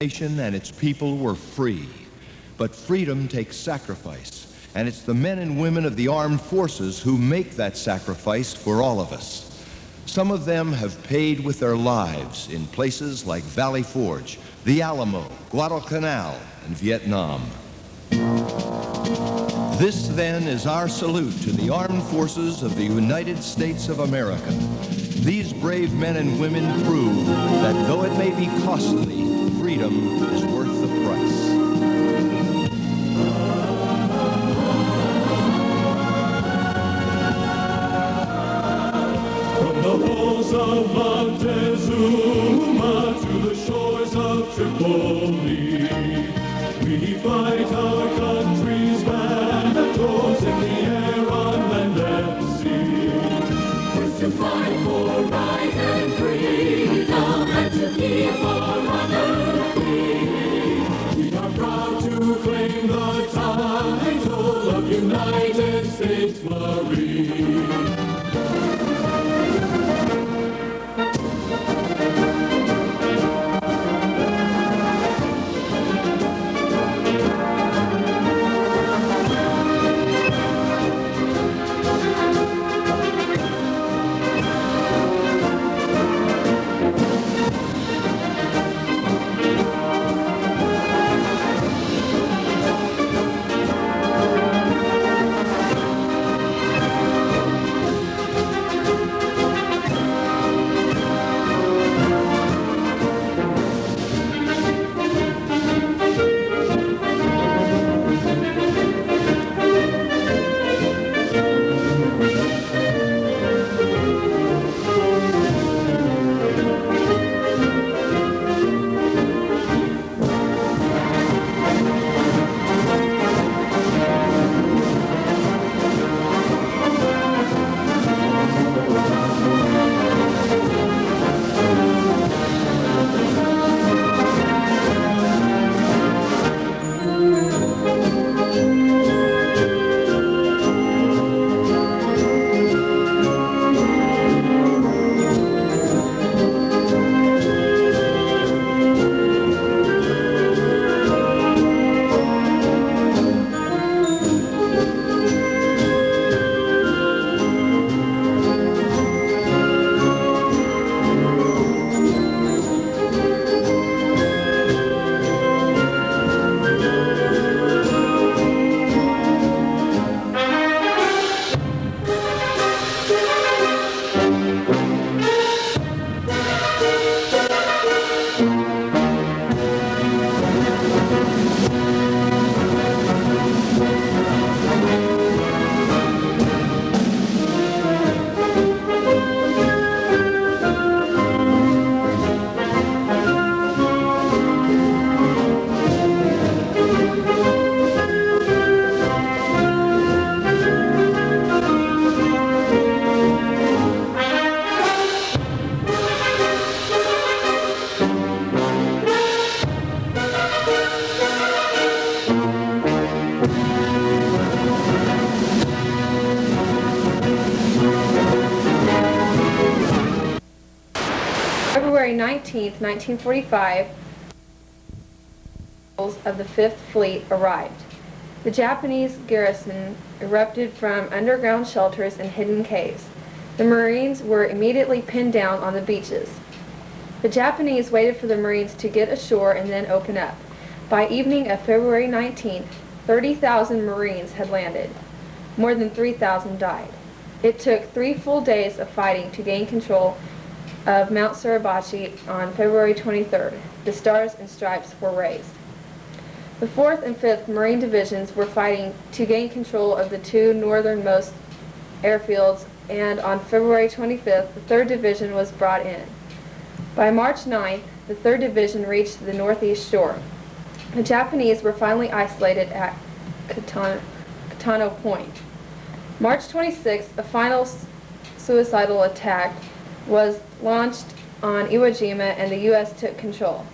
nation and its people were free. But freedom takes sacrifice, and it's the men and women of the armed forces who make that sacrifice for all of us. Some of them have paid with their lives in places like Valley Forge, the Alamo, Guadalcanal, and Vietnam. This, then, is our salute to the armed forces of the United States of America. These brave men and women prove that though it may be costly, freedom is worth the price. From the halls of Montezuma to the shores of Tripoli, we fight our country's battles in the air, on land and sea. First to fight for right and freedom, and to keep our honor free. We are proud to claim the title of United States Marine. February 19, 1945, of the Fifth Fleet arrived. The Japanese garrison erupted from underground shelters and hidden caves. The Marines were immediately pinned down on the beaches. The Japanese waited for the Marines to get ashore and then open up. By evening of February 19th, 30,000 Marines had landed. More than 3,000 died. It took 3 full days of fighting to gain control of Mount Suribachi on February 23rd. The Stars and Stripes were raised. The 4th and 5th Marine Divisions were fighting to gain control of the 2 northernmost airfields, and on February 25th, the 3rd Division was brought in. By March 9th, the 3rd Division reached the northeast shore. The Japanese were finally isolated at Katano Point. March 26th, a final suicidal attack was launched on Iwo Jima, and the U.S. took control.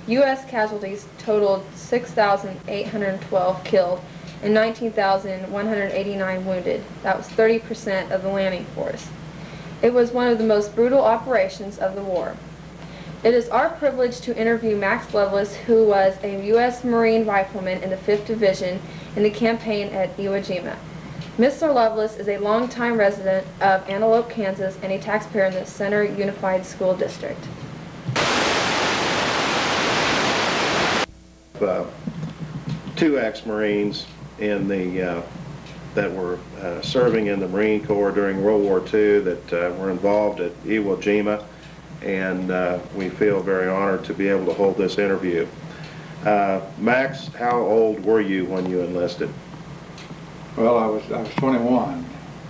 U.S. casualties totaled 6,812 killed and 19,189 wounded. That was 30% of the landing force. It was one of the most brutal operations of the war. It is our privilege to interview Max Loveless, who was a U.S. Marine rifleman in the 5th Division in the campaign at Iwo Jima. Mr. Loveless is a longtime resident of Antelope, Kansas, and a taxpayer in the Center Unified School District. Two ex-Marines in the that were serving in the Marine Corps during World War II that were involved at Iwo Jima, and we feel very honored to be able to hold this interview. Max, how old were you when you enlisted? Well, I was 21.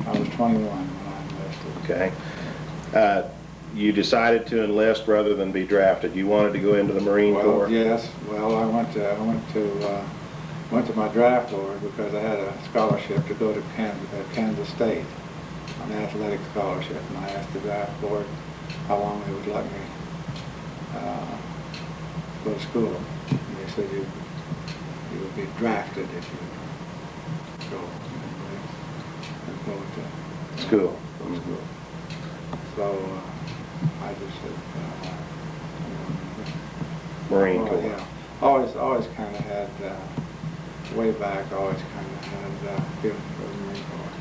I was 21 when I enlisted. Okay. You decided to enlist rather than be drafted. You wanted to go into the Marine Corps? Well, yes. Well, I went to my draft board because I had a scholarship to go to Kansas State, an athletic scholarship, and I asked the draft board how long they would let me go to school. And they said you would be drafted if you go to School. school. So I just said, Marine Corps. yeah, always kind of had, way back, always kind of had feeling for the Marine Corps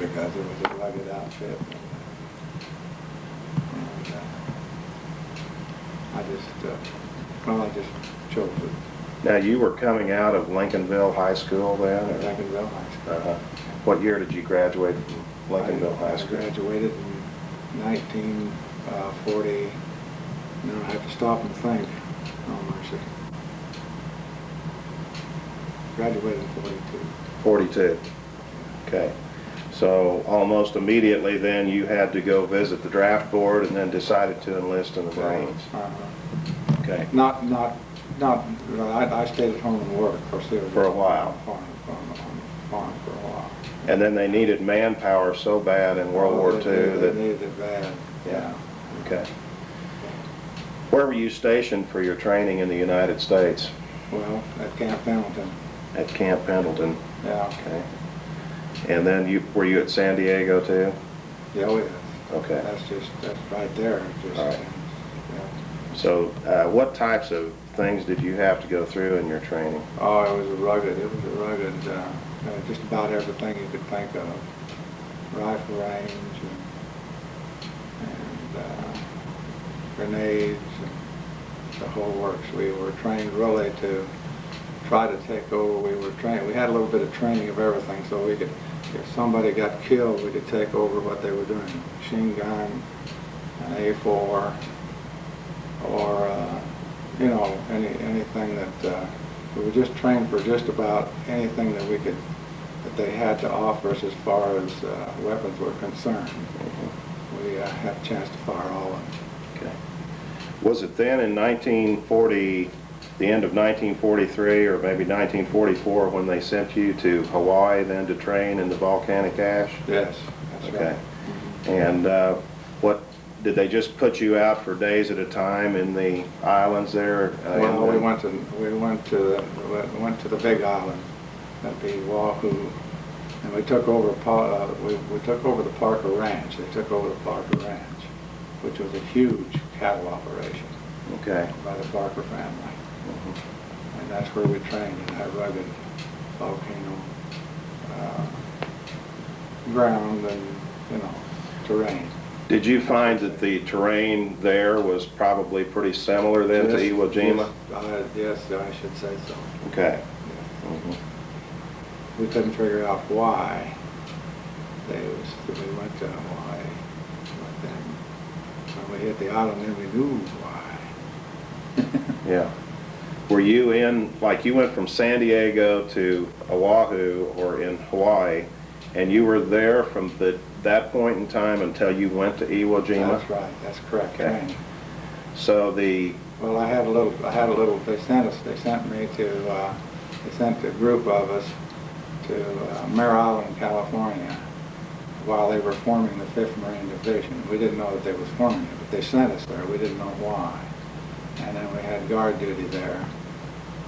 because it was a rugged outfit. And I just chose it. Now, you were coming out of Lincolnville High School then? Or? Lincolnville High School. Uh-huh. What year did you graduate from Lincolnville High School? I graduated in 1940. No, I have to stop and think. Oh, mercy. Graduated in 42. 42. Okay. So almost immediately then you had to go visit the draft board and then decided to enlist in the Marines. Okay. I stayed at home and worked, of course. For a while. On farm for a while. And then they needed manpower so bad in World War II They that... needed it bad. Yeah. Okay. Where were you stationed for your training in the United States? Well, at Camp Pendleton. At Camp Pendleton. Yeah. Okay. And then were you at San Diego too? Yeah, oh, yes. Okay. That's right there. Just, All right. yeah. So what types of things did you have to go through in your training? Oh, it was a rugged, just about everything you could think of. Rifle range and grenades and the whole works. We were trained really to try to take over. We had a little bit of training of everything, so we could, if somebody got killed, we could take over what they were doing. Machine gun, an A4, or you know, anything that we were just trained for just about anything that they had to offer us as far as weapons were concerned. We had a chance to fire all of them. Okay. Was it then in 1940, the end of 1943 or maybe 1944 when they sent you to Hawaii then to train in the volcanic ash? Yes, that's Okay. right. And what did they just put you out for days at a time in the islands there? Well, we went to the Big Island, at the Oahu, and we took over we took over the Parker Ranch. They took over the Parker Ranch, which was a huge cattle operation. Okay. By the Parker family, and that's where we trained in that rugged volcano ground and terrain. Did you find that the terrain there was probably pretty similar then to Iwo Jima? Yes, I should say so. Okay. Yeah. We couldn't figure out why we went to Hawaii, but then when we hit the island, then we knew why. Yeah. Were you you went from San Diego to Oahu or in Hawaii, and you were there from that point in time until you went to Iwo Jima? That's right. That's correct. Okay. Training. So Well, I had a little. They sent a group of us to Mare Island, California, while they were forming the 5th Marine Division. We didn't know that they was forming it, but they sent us there. We didn't know why. And then we had guard duty there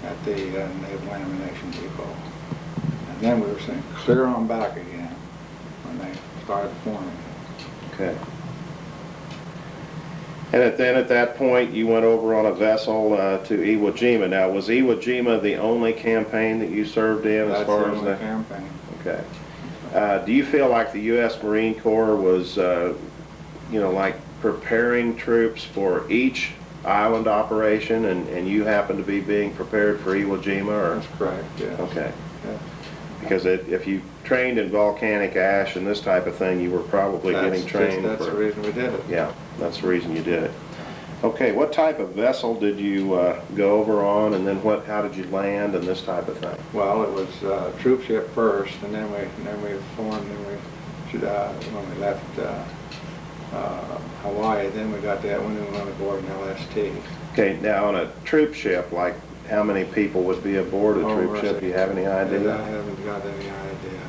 at the Naval Ammunition Depot. And then we were sent clear on back again when they started forming it. okay. And then at that point, you went over on a vessel to Iwo Jima. Now, was Iwo Jima the only campaign that you served in as far as the campaign. Okay. Do you feel like the U.S. Marine Corps was, like preparing troops for each island operation, and you happened to be being prepared for Iwo Jima? Or? That's correct, yes. Okay. Yeah. Because if you trained in volcanic ash and this type of thing, you were probably getting trained. That's the reason we did it. Yeah, that's the reason you did it. Okay, what type of vessel did you go over on, and then how did you land and this type of thing? Well, it was a troop ship first, and then we formed, when we left Hawaii, then we got that when we went aboard an LST. Okay, now on a troop ship, like how many people would be aboard a troop ship? Do you have any idea? I haven't got any idea.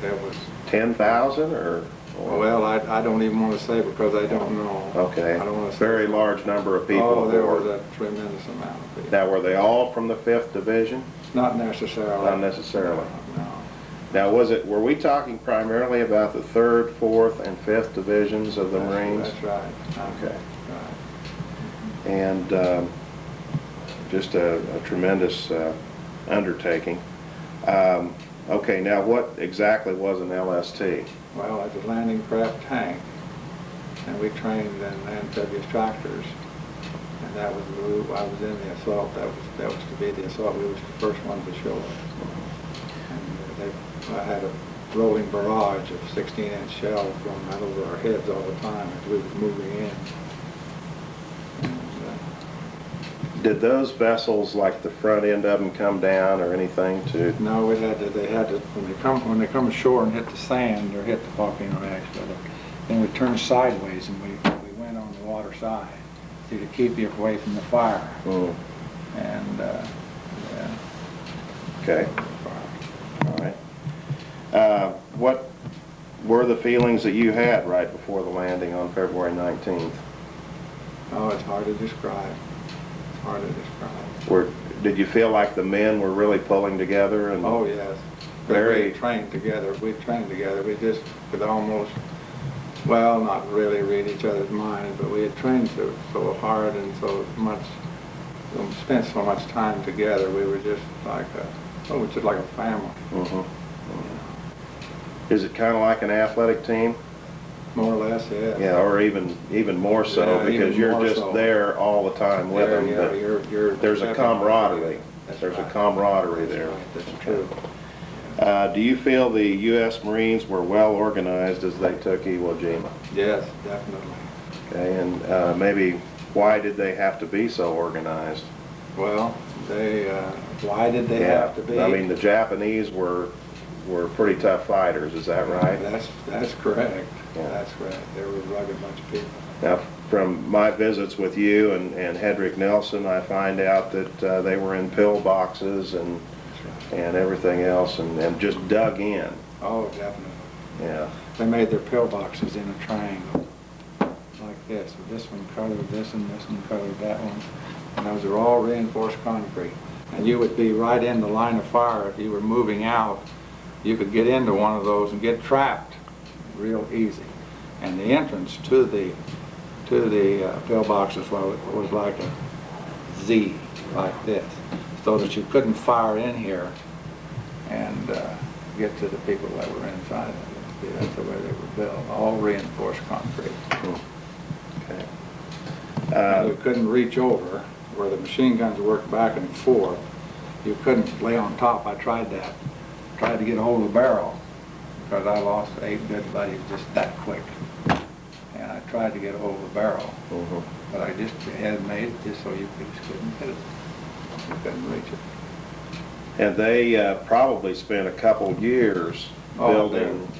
That was 10,000 or? Well, I don't even want to say because I don't know. Okay. I don't want to say. Very large number of people aboard. Oh, there was a tremendous amount of people. Now, were they all from the 5th Division? Not necessarily. Not necessarily. No. Now, were we talking primarily about the 3rd, 4th, and 5th Divisions of the Marines? That's right. Okay. Right. And just a tremendous undertaking. Okay, now what exactly was an LST? Well, it's a landing craft tank, and we trained in amphibious tractors, and I was in the assault. That was to be the assault. We was the first one to show it. And I had a rolling barrage of 16-inch shells going right over our heads all the time as we was moving in. Did those vessels, like the front end of them, come down or anything to? No, they had to, when they come ashore and hit the sand or hit the volcano ash, then we turned sideways and we went on the water side to keep you away from the fire. Mm. And, yeah. Okay. All right. What were the feelings that you had right before the landing on February 19th? Oh, it's hard to describe. Hard to describe. Did you feel like the men were really pulling together? And oh yes, very we trained together. We trained together. We just could almost, well, not really read each other's minds, but we had trained so hard and so much, spent so much time together. We were just like a family. Mm-hmm. Is it kind of like an athetic team? More or less, yeah. Yeah, or even more so, Yeah, because you're just there all the time with them. Yeah, but you're there's a camaraderie. There's a camaraderie there. That's true. Do you feel the U.S. Marines were well organized as they took Iwo Jima? Yes, definitely. Okay, and maybe why did they have to be so organized? Well, why did they have to be? I mean, the Japanese were pretty tough fighters, is that right? That's correct. Yeah. That's correct. They were a rugged bunch of people. Now, from my visits with you and Hedrick Nelson, I find out that they were in pill boxes and everything else, and just dug in. Oh, definitely. Yeah. They made their pill boxes in a triangle, like this. This one covered this, and this one covered that one. And those are all reinforced concrete. And you would be right in the line of fire if you were moving out. You could get into one of those and get trapped real easy. And the entrance to the pillboxes was like a Z, like this, so that you couldn't fire in here and get to the people that were inside of it. See, that's the way they were built, all reinforced concrete. Okay. And you couldn't reach over where the machine guns worked back and forth. You couldn't lay on top. I tried that. Tried to get a hold of the barrel because I lost 8 good buddies just that quick. And I tried to get a hold of the barrel, but I just had made it just so you just couldn't hit it. You couldn't reach it. And they probably spent a couple years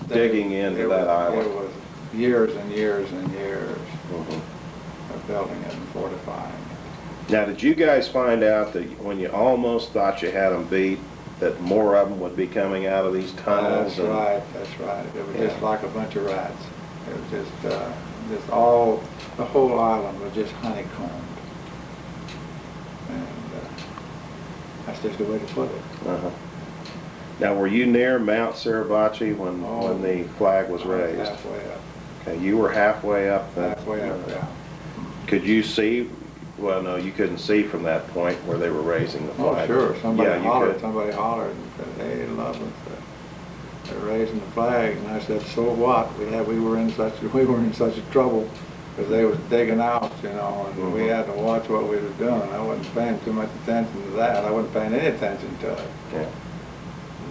digging into that island. It was years and years and years of building it and fortifying it. Now, did you guys find out that when you almost thought you had them beat, that more of them would be coming out of these tunnels? That's right, that's right. It was just like a bunch of rats. It was just all, the whole island was just honeycombed. And that's just the way to put it. Now, were you near Mount Suribachi when the flag was raised? Halfway up. Okay, you were halfway up. Halfway up, yeah. Could you see, well, no, you couldn't see from that point where they were raising the Oh, flag. sure, Yeah, somebody you hollered, could. somebody hollered and said, hey, Loveless, they're raising the flag, and I said, so what? We were in such trouble, because they was digging out, you know, and we had to watch what we was doing. I wasn't paying too much attention to that. I wasn't paying any attention to it, Yeah.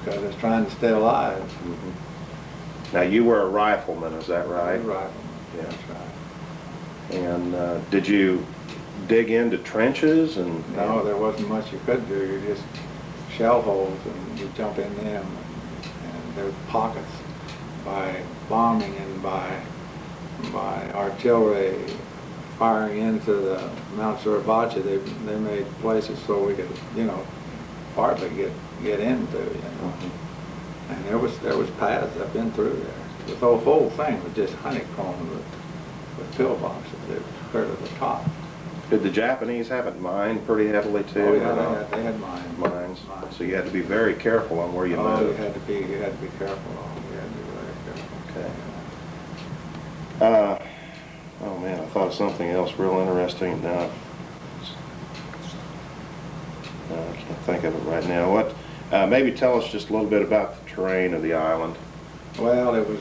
because I was trying to stay alive. Now, you were a rifleman, is that right? I was a rifleman. Yeah. That's right. And did you dig into trenches and? No, there wasn't much you could do. You just shell holes and you jump in them. And there's pockets by bombing and by artillery firing into the Mount Suribachi. They made places so we could, you know, partly get into, you know. And there was paths. I've been through there. The whole thing was just honeycombed with pillboxes. It was clear to the top. Did the Japanese have it mined pretty heavily too? Oh yeah, they had mines. Mines. So you had to be very careful on where you Oh, moved. you had to be careful. You had to be very careful. Okay. Oh man, I thought of something else real interesting. No, I can't think of it right now. What? Maybe tell us just a little bit about the terrain of the island. Well, it was,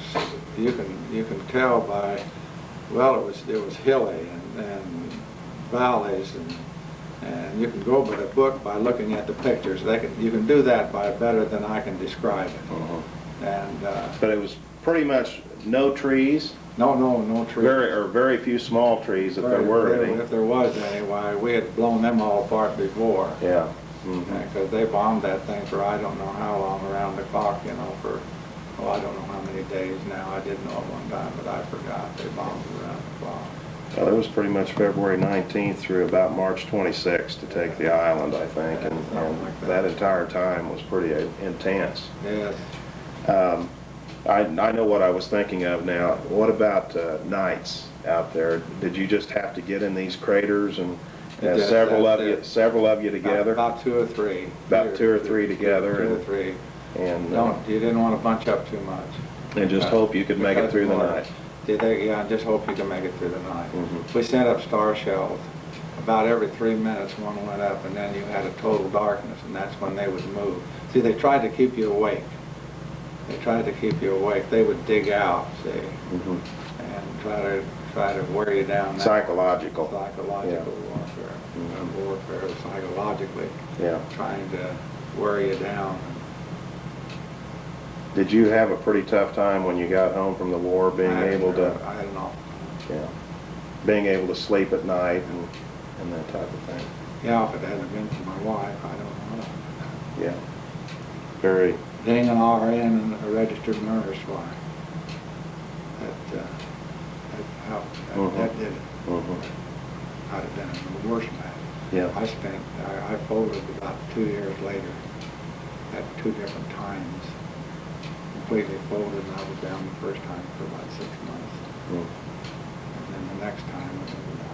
you can tell by, well, it was hilly and valleys, and you can go by the book by looking at the pictures. You can do that by better than I can describe it. And But it was pretty much no trees. no trees. Very few small trees, if there were any. If there was any, why, we had blown them all apart before. Yeah. Because they bombed that thing for I don't know how long around the clock, you know, for, oh, I don't know how many days now. I didn't know at one time, but I forgot. They bombed around the clock. Well, it was pretty much February 19th through about March 26th to take the island, I think, and like that entire time was pretty intense. Yes. I know what I was thinking of now. What about nights out there? Did you just have to get in these craters and Yes, several that's of you together? About two or three. About two or three together. Two or three. And You didn't want to bunch up too much. and just hope you could make it through the night. Yeah, just hope you can make it through the night. We sent up star shells. About every 3 minutes one went up, and then you had a total darkness, and that's when they would move. See, they tried to keep you awake. They would dig out, see, and try to wear you down. Psychological. Psychological warfare, psychologically Yeah. trying to wear you down. Did you have a pretty tough time when you got home from the war, being able to sleep at night and that type of thing? Yeah, if it hadn't been for my wife, I don't know. Yeah. Very. Being an RN and a registered nurse, why? That helped. That did it. I'd have been in the worst match. Yeah. I folded about 2 years later at 2 different times. Completely folded, and I was down the first time for about 6 months. And then the next time it was about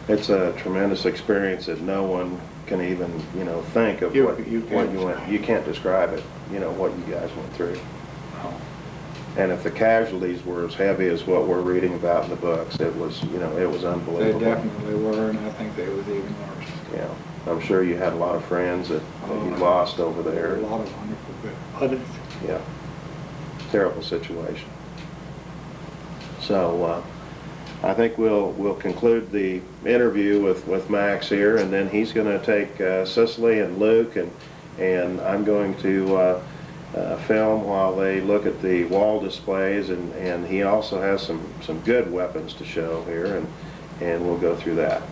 It's a tremendous experience that no one can even, think of what you went. You can't describe it, what you guys went through. no. And if the casualties were as heavy as what we're reading about in the books, it was, it was They unbelievable. definitely were, and I think they was even worse. Yeah. I'm sure you had a lot of friends that you lost over there. A lot of wonderful good buddies. Yeah. Terrible situation. So I think we'll conclude the interview with Max here, and then he's going to take Cicely and Luke, and I'm going to film while they look at the wall displays, and he also has some good weapons to show here, and we'll go through that.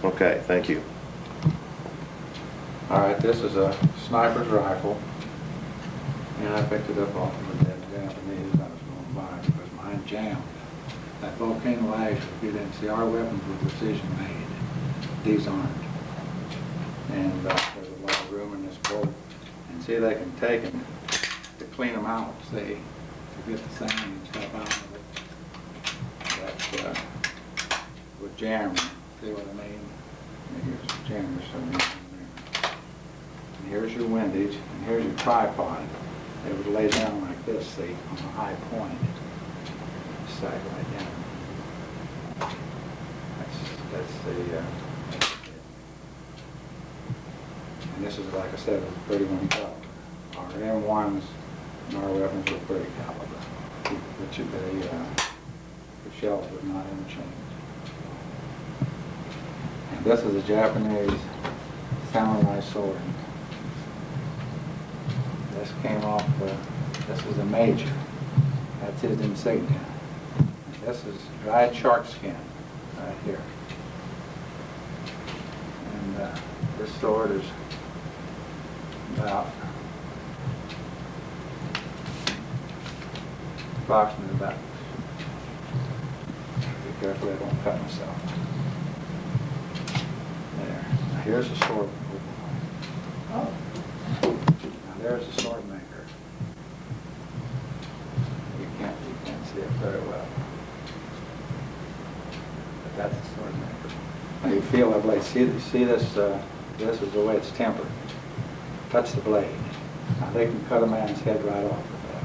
Okay, thank you. All right, this is a sniper's rifle, and I picked it up off of a dead Japanese I was going by because mine jammed. That volcano ash, if you didn't see, our weapons were precision made. These aren't. And there's a lot of room in this bolt. And see, they can take them to clean them out, see, to get the sand and stuff out of it. That would jam, see what I mean? And here's the jammer, so and here's your windage, and here's your tripod. They would lay down like this, see, on a high point. site right down. That's the, and this is, like I said, a 31 caliber. Our M1s and our weapons were 30 caliber, which the shells would not interchange. And this is a Japanese samurai sword. This came off, this is a major. That's his insignia. This is dried shark skin right here. And this sword is approximately about, be careful I don't cut myself. There. Now here's the sword. Oh. Now there's the sword maker. You can't see it very well. But that's the sword maker. Now you feel the blade. See this? This is the way it's tempered. Touch the blade. Now they can cut a man's head right off with that.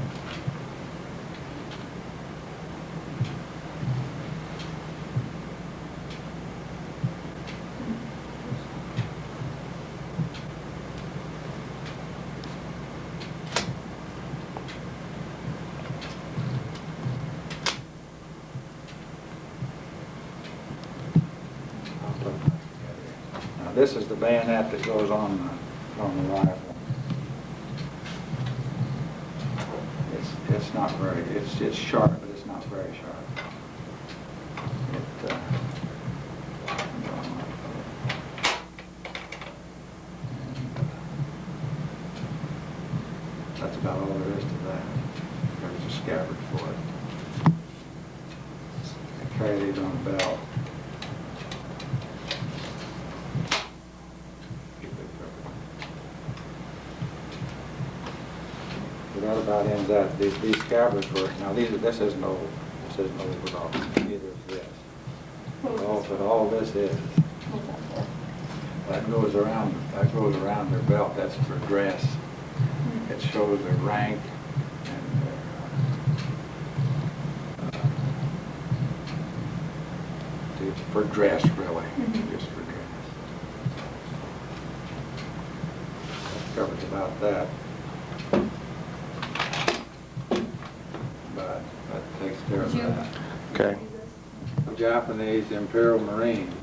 Now this is the bayonet that goes on the rifle. It's not very, it's sharp, but it's not very sharp. That's about all there is to that. There's a scabbard for it. I carry these on a belt. So that about ends that. These scabbards were, now this isn't old. This isn't old at all. Neither is this. But all this is. That goes around their belt. That's for dress. It shows their rank and their, it's for dress really, just for dress. That covers about that. But that takes care of that. Okay. The Japanese Imperial Marines.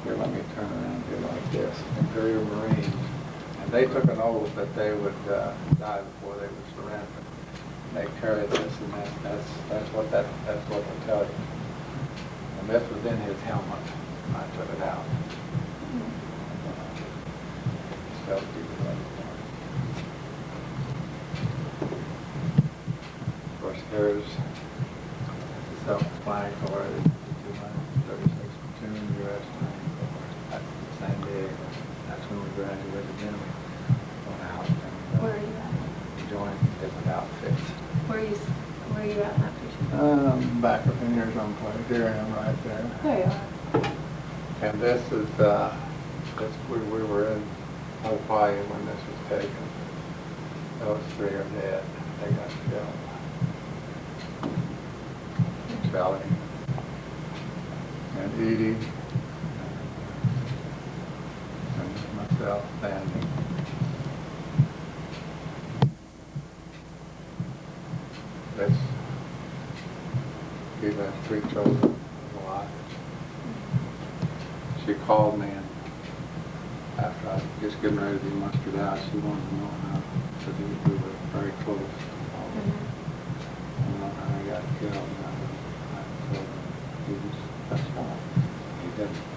Here, let me turn around here like this. Imperial Marines. And they took an oath that they would die before they would surrender. They carry this, and that's what they tell you. And this was in his helmet. I took it out. So of course, here's the self-explanatory. 236 platoon, U.S. Marine Corps. That's San Diego. That's when we graduated. Then we went out and Where are you at? joined different outfits. Where are you at in that picture? Back up in here someplace. Here I am right there. There you are. And this is, we were in Hawaii when this was taken. Those three are dead. They got killed. Belly. And Edie. And myself standing. This, he left 3 children alive. She called me and after I was just getting ready to be mustered out, she wanted to know how, because we were very close. And I got killed, and I told him he was, that's fine.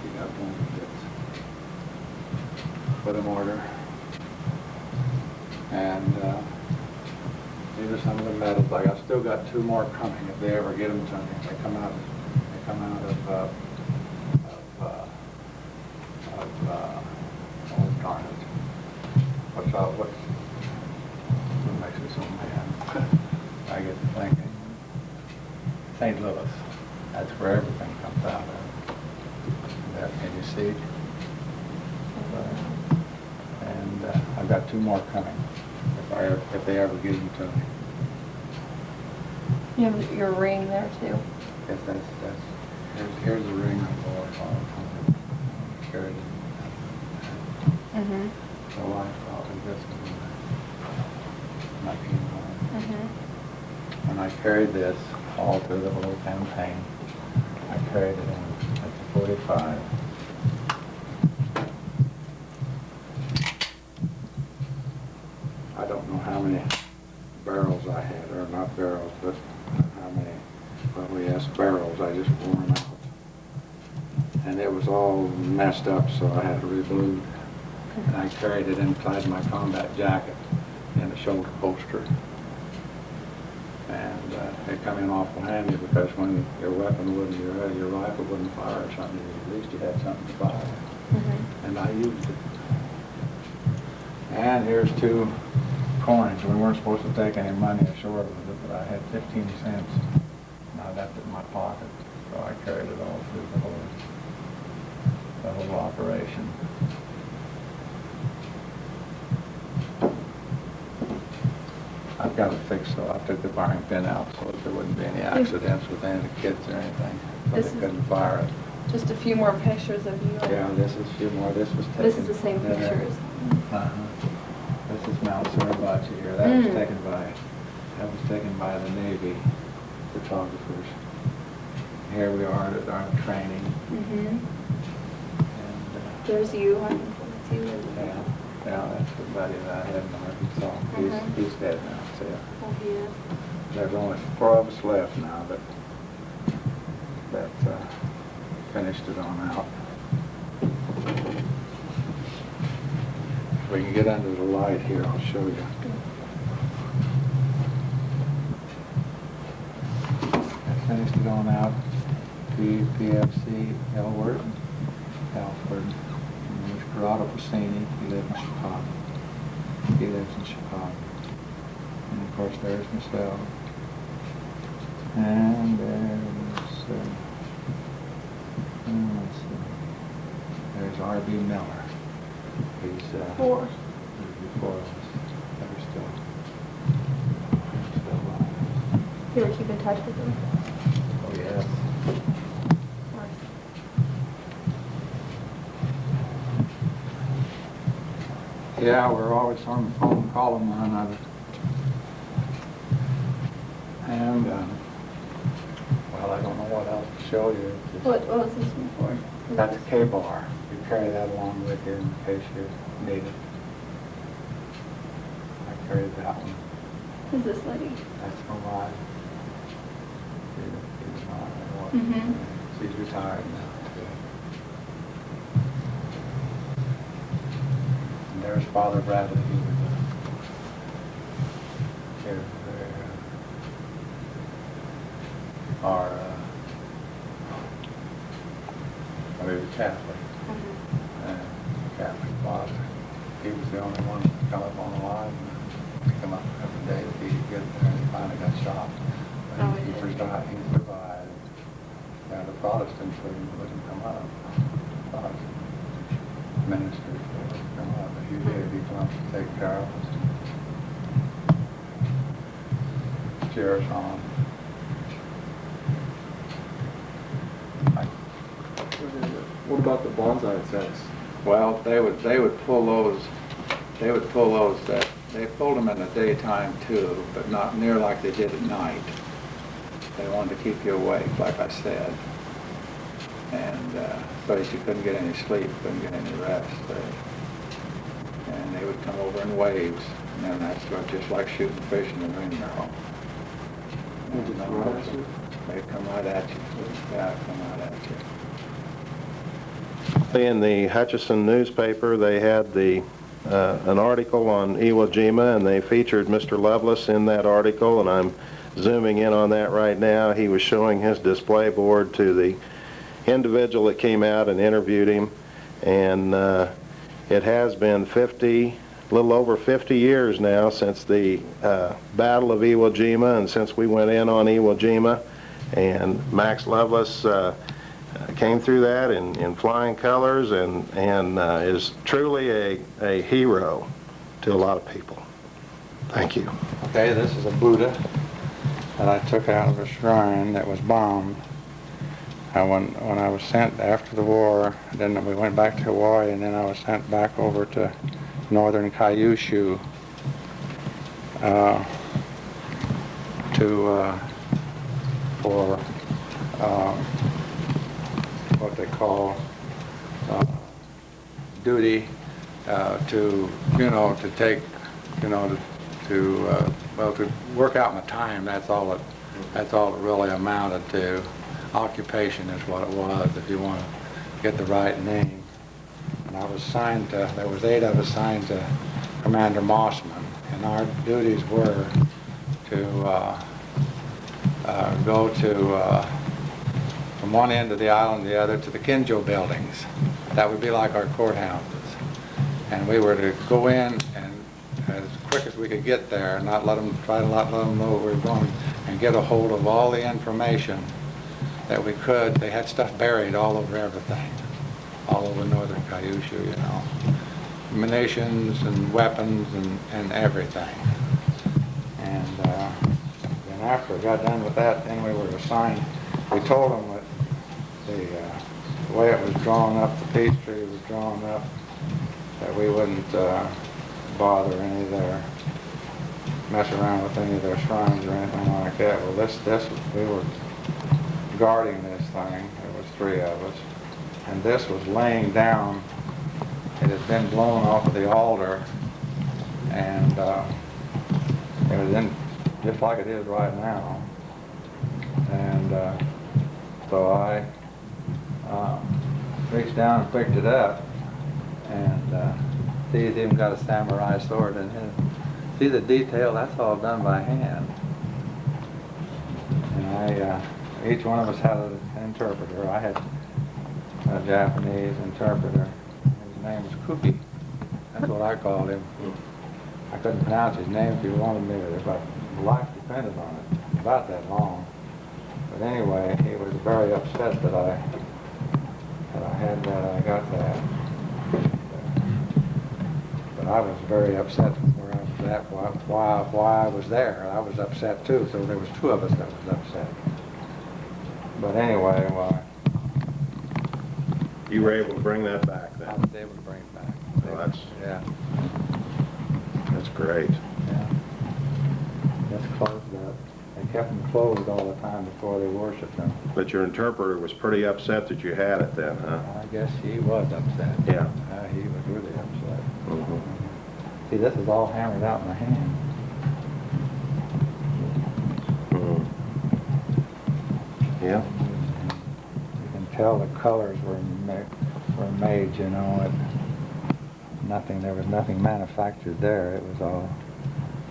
He got wounded, put him order. And these are some of the medals. Like I've still got 2 more coming if they ever get them to me. They come out of oh darn it. What makes me so mad? I get to thinking. St. Louis. That's where everything comes out of. There, can you see? And I've got 2 more coming if they ever give them to me. You have your ring there too. Yes, here's the ring I wore all the time. Carried it. Mm-hmm. The life probably this when I came home. Mm-hmm. And I carried this all through the whole campaign. I carried it in at the 45. I don't know how many barrels I had, or not barrels, but how many, well, yes, barrels. I just wore them out. And it was all messed up, so I had to re-blue. And I carried it inside my combat jacket in a shoulder holster. And it come in awful handy because when your weapon wouldn't, your rifle wouldn't fire or something, at least you had something to fire. Mm-hmm. And I used it. And here's 2 coins. We weren't supposed to take any money ashore with it, but I had 15 cents. And I left it in my pocket, so I carried it all through the whole operation. I've got it fixed, so I took the firing pin out so that there wouldn't be any accidents with any of the kids or anything, so This they is- couldn't fire it. Just a few more pictures of you. Yeah, this is a few more. This was taken. This is the same there. pictures. Uh-huh. This is Mount Suribachi here. That was taken by the Navy photographers. Here we are at our training. Mm-hmm. And, There's you. I think that's you. yeah, that's the buddy that I had in Arkansas. He's dead now, so Oh, he is. there's only 4 of us left now, but that finished it on out. If we can get under the light here, I'll show you. I finished it on out. PFC Elward. And there's Corrado Piscini. He lives in Chicago. And of course there's myself. And there's let's see. There's R.B. Miller. He's 4. before us. They're still alive. You ever keep in touch with them? Oh yes. Of course. Yeah, we're always on the phone calling one another. And well, I don't know what else to show you. Just, What was this one for? that's a K-bar. You carry that along with you in case you need it. I carried that one. Who's this lady? That's my wife. She's not. Mm-hmm. She's retired now. And there's Father Bradley. He was here, our we were Catholic. Catholic father. He was the only one that come up on the line and come up every day that he could get there, and he finally got shot. But he survived. He survived. Yeah, the Protestants wouldn't come up. Protestant ministers wouldn't come up. But he did. He come up to take care of us. Cheer us on. What about the bonsai sets? Well, they would pull those. They would pull those that they pulled them in the daytime too, but not near like they did at night. They wanted to keep you awake, like I said, and so that you couldn't get any sleep, couldn't get any rest. And they would come over in waves, and then that's just like shooting fish in the ring barrel. They'd come right at you. Yeah, come right at you. In the Hutchinson newspaper, they had an article on Iwo Jima, and they featured Mr. Loveless in that article, and I'm zooming in on that right now. He was showing his display board to the individual that came out and interviewed him, and it has been a little over 50 years now since the Battle of Iwo Jima, and since we went in on Iwo Jima, and Max Loveless came through that in flying colors, and is truly a hero to a lot of people. Thank you. Okay, this is a Buddha. that I took out of a shrine that was bombed. When I was sent after the war, then we went back to Hawaii, and then I was sent back over to northern Kyushu for what they call duty to take, to work out my time. That's all it really amounted to. Occupation is what it was, if you want to get the right name. And I was assigned to, there was 8 of us assigned to Commander Mossman, and our duties were to go to from one end of the island to the other to the Kinjo buildings. That would be like our courthouses. And we were to go in and as quick as we could get there, and not let them know we were going, and get a hold of all the information that we could. They had stuff buried all over everything, all over northern Kyushu, munitions and weapons and everything. And then after we got done with that, then we were assigned, we told them that the way it was drawn up, the peace treaty was drawn up, that we wouldn't bother any of their, mess around with any of their shrines or anything like that. Well, we were guarding this thing. There was 3 of us, and this was laying down. It had been blown off of the altar, and it was in just like it is right now. And so I reached down and picked it up, and see, he's even got a samurai sword in his. See the detail? That's all done by hand. And each one of us had an interpreter. I had a Japanese interpreter. His name was Kuki. That's what I called him. I couldn't pronounce his name if he wanted me to, but life depended on it. About that long. But anyway, he was very upset that I had that. I got that. But I was very upset where I was at, why I was there. I was upset too. So there was 2 of us that was upset. But anyway, You were able to bring that back then? I was able to bring it back. Well, that's great. Yeah. That's closed up. They kept them closed all the time before they worshipped them. But your interpreter was pretty upset that you had it then, huh? I guess he was upset. Yeah. He was really upset. Mm-hmm. See, this is all hammered out in my hand. Yeah. You can tell the colors were made, there was nothing manufactured there. It was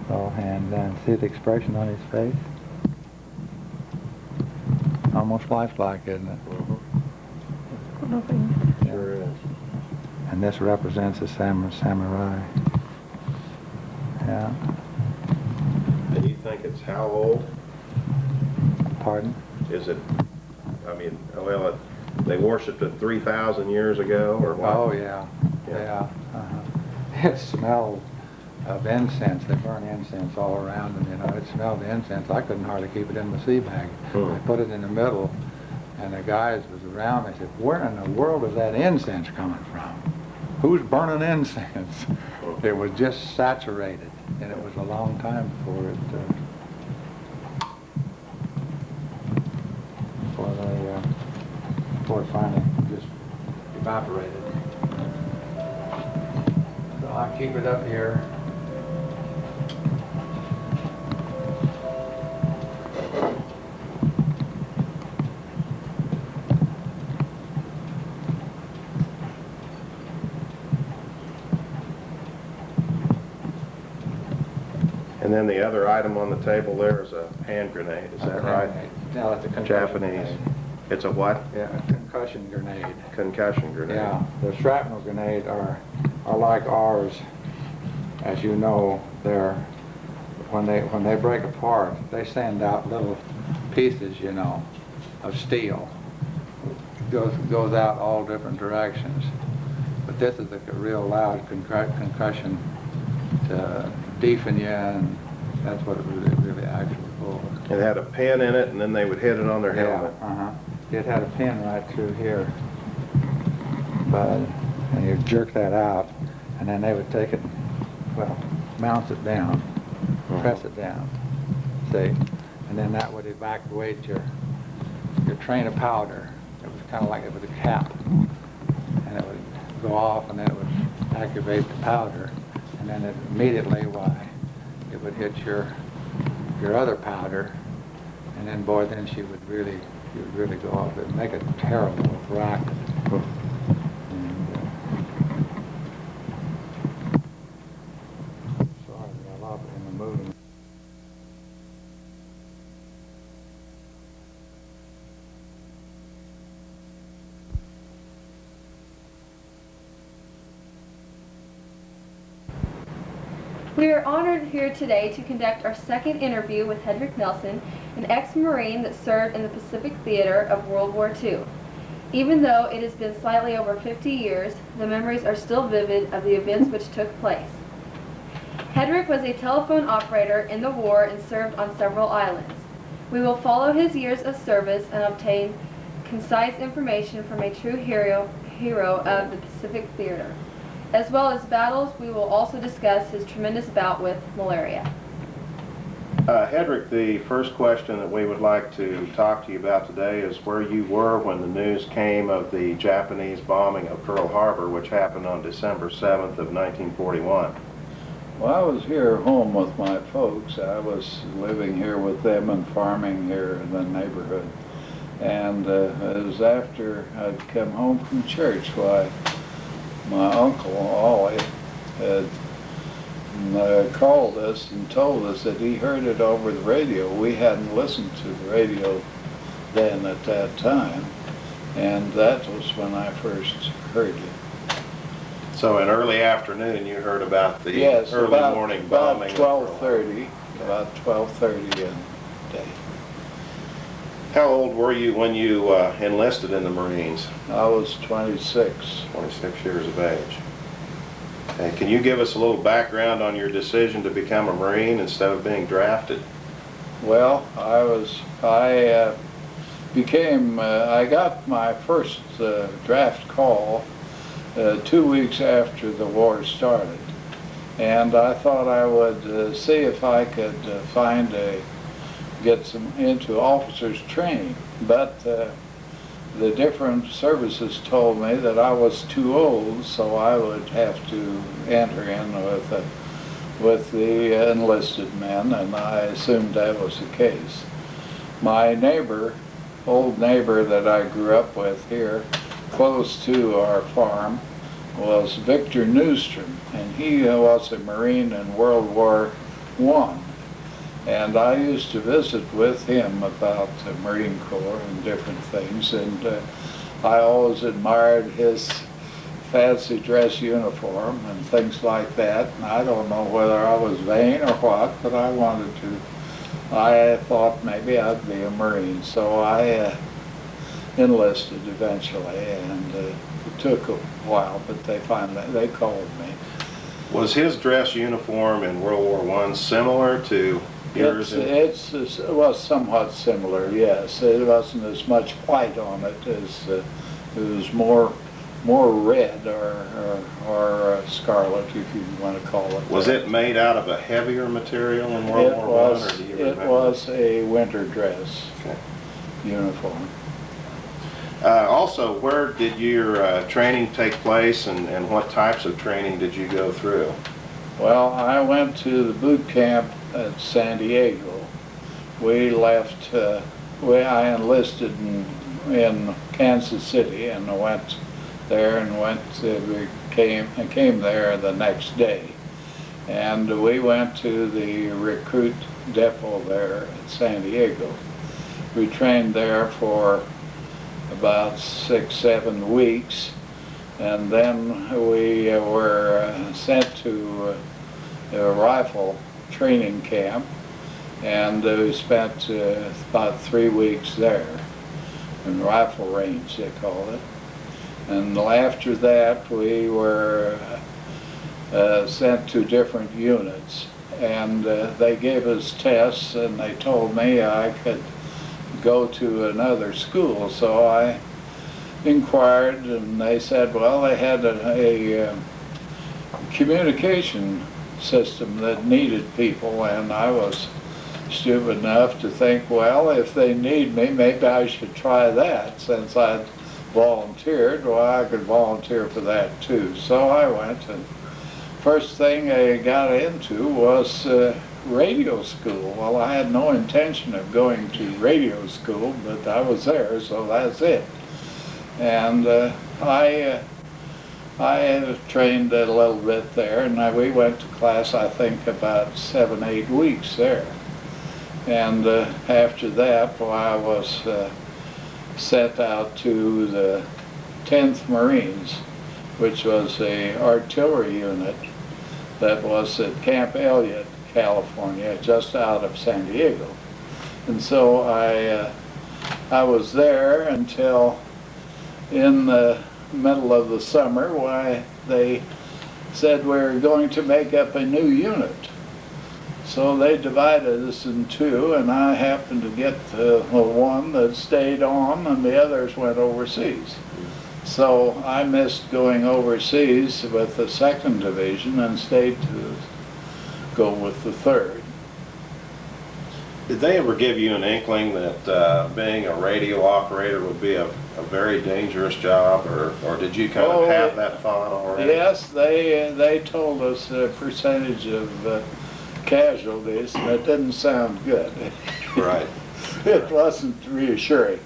all hand done. See the expression on his face? Almost lifelike, isn't it? Mm-hmm. Sure is. And this represents a samurai. Yeah. And you think it's how old? Pardon? Is it, they worshipped it 3,000 years ago, or what? Oh, yeah. Yeah. It smelled of incense. They burn incense all around them, It smelled of incense. I couldn't hardly keep it in the sea bag. I put it in the middle, and the guys was around. They said, "Where in the world is that incense coming from? Who's burning incense?" It was just saturated, and it was a long time before it finally just evaporated. So I keep it up here. And then the other item on the table there is a hand grenade, is that right? No, it's a concussion Japanese. grenade. It's a what? Yeah, a concussion grenade. Concussion grenade. Yeah, the shrapnel grenades are like ours. As you know, when they break apart, they send out little pieces, of steel. It goes out all different directions. But this is a real loud concussion to deafen you, and that's what it really actually before. It had a pin in it, and then they would hit it on their helmet. It had a pin right through here, but and you jerk that out, and then they would take it, well, mount it down, press it down, see, and then that would evacuate your train of powder. It was kind of like it was a cap, and it would go off, and then it would activate the powder, and then it immediately, it would hit your other powder, and then boy, then you would really go off. It'd make a terrible racket. Sorry, I love it in the movie. We are honored here today to conduct our second interview with Hedrick Nelson, an ex-Marine that served in the Pacific Theater of World War II. Even though it has been slightly over 50 years, the memories are still vivid of the events which took place. Hedrick was a telephone operator in the war and served on several islands. We will follow his years of service and obtain concise information from a true hero of the Pacific Theater. As well as battles, we will also discuss his tremendous bout with malaria. Hedrick, the first question that we would like to talk to you about today is where you were when the news came of the Japanese bombing of Pearl Harbor, which happened on December 7th of 1941. Well, I was here home with my folks. I was living here with them and farming here in the neighborhood. And it was after I'd come home from church, why my uncle, Ollie, had called us and told us that he heard it over the radio. We hadn't listened to the radio then at that time, and that was when I first heard it. So in early afternoon, you heard about the early morning bombing. About 12:30 in the day. How old were you when you enlisted in the Marines? I was 26. 26 years of age. Okay. Can you give us a little background on your decision to become a Marine instead of being drafted? Well, I got my first draft call 2 weeks after the war started, and I thought I would see if I could get into officers training, but the different services told me that I was too old, so I would have to enter in with the enlisted men, and I assumed that was the case. My old neighbor that I grew up with here, close to our farm, was Victor Newstrom, and he was a Marine in World War I. And I used to visit with him about the Marine Corps and different things, and I always admired his fancy dress uniform and things like that. And I don't know whether I was vain or what, but I thought maybe I'd be a Marine. So I enlisted eventually, and it took a while, but they called me. Was his dress uniform in World War I similar to yours? It was somewhat similar, yes. It wasn't as much white on it as it was more red or scarlet, if you want to call it. Was it made out of a heavier material in World War I, or do you remember? It was a winter dress uniform. Also, where did your training take place, and what types of training did you go through? Well, I went to the boot camp at San Diego. We left, I enlisted in Kansas City, and I went there and came there the next day. And we went to the recruit depot there at San Diego. We trained there for about 6-7 weeks, and then we were sent to a rifle training camp, and we spent about 3 weeks there in rifle range, they call it. And after that we were sent to different units, and they gave us tests, and they told me I could go to another school. So I inquired, and they said, well, they had a communication system that needed people, and I was stupid enough to think, well, if they need me, maybe I should try that. Since I'd volunteered, well, I could volunteer for that too. So I went, and first thing I got into was radio school. Well, I had no intention of going to radio school, but I was there, so that's it. And I trained a little bit there, and we went to class, I think, about 7-8 weeks there. And after that, well, I was sent out to the 10th Marines, which was a artillery unit that was at Camp Elliott, California, just out of San Diego. And so I was there until in the middle of the summer, why they said we were going to make up a new unit. So they divided us in two, and I happened to get the one that stayed on, and the others went overseas. So I missed going overseas with the 2nd Division and stayed to go with the 3rd. Did they ever give you an inkling that being a radio operator would be a very dangerous job, or did you kind of have that thought already? Yes, they told us the percentage of casualties, and it didn't sound good. Right. It wasn't reassuring.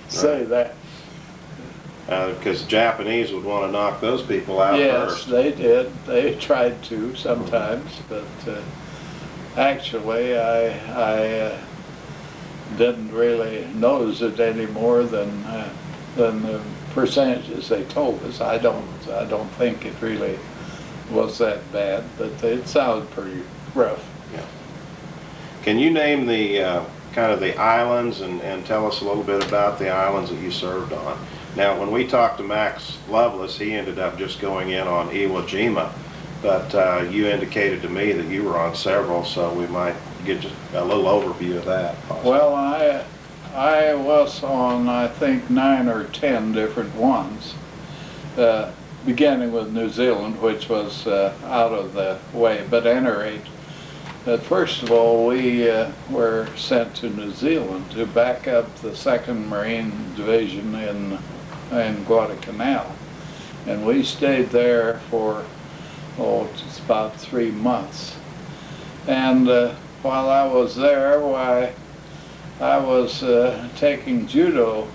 Say that. Because Japanese would want to knock those people out first. Yes, they did. They tried to sometimes, but actually I didn't really notice it any more than the percentages they told us. I don't think it really was that bad, but it sounded pretty rough. Yeah. Can you name the kind of the islands and tell us a little bit about the islands that you served on? Now, when we talked to Max Loveless, he ended up just going in on Iwo Jima, but you indicated to me that you were on several, so we might get just a little overview of that. Possibly. Well, I was on, I think, 9 or 10 different ones, beginning with New Zealand, which was out of the way. But at any rate, first of all, we were sent to New Zealand to back up the 2nd Marine Division in Guadalcanal. And we stayed there for, just about 3 months. And while I was there, why, I was taking judo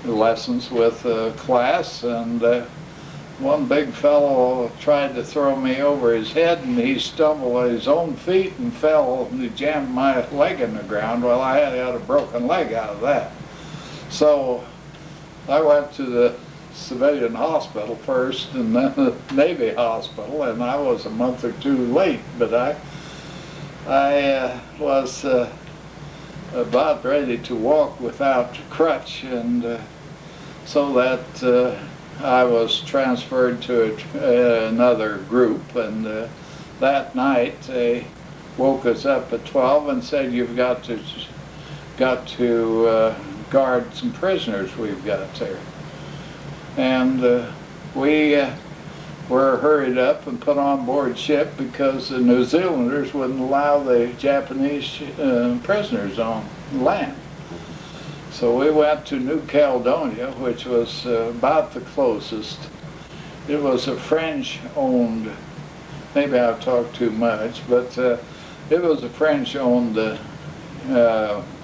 lessons with a class, and one big fellow tried to throw me over his head, and he stumbled on his own feet and fell, and he jammed my leg in the ground. Well, I had a broken leg out of that. So I went to the civilian hospital first, and then the Navy hospital, and I was a month or 2 late, but I was about ready to walk without crutch, and so that I was transferred to another group, and that night they woke us up at 12 and said, you've got to guard some prisoners we've got there. And we were hurried up and put on board ship because the New Zealanders wouldn't allow the Japanese prisoners on land. So we went to New Caledonia, which was about the closest. It was a French-owned, maybe I've talked too much, but it was a French-owned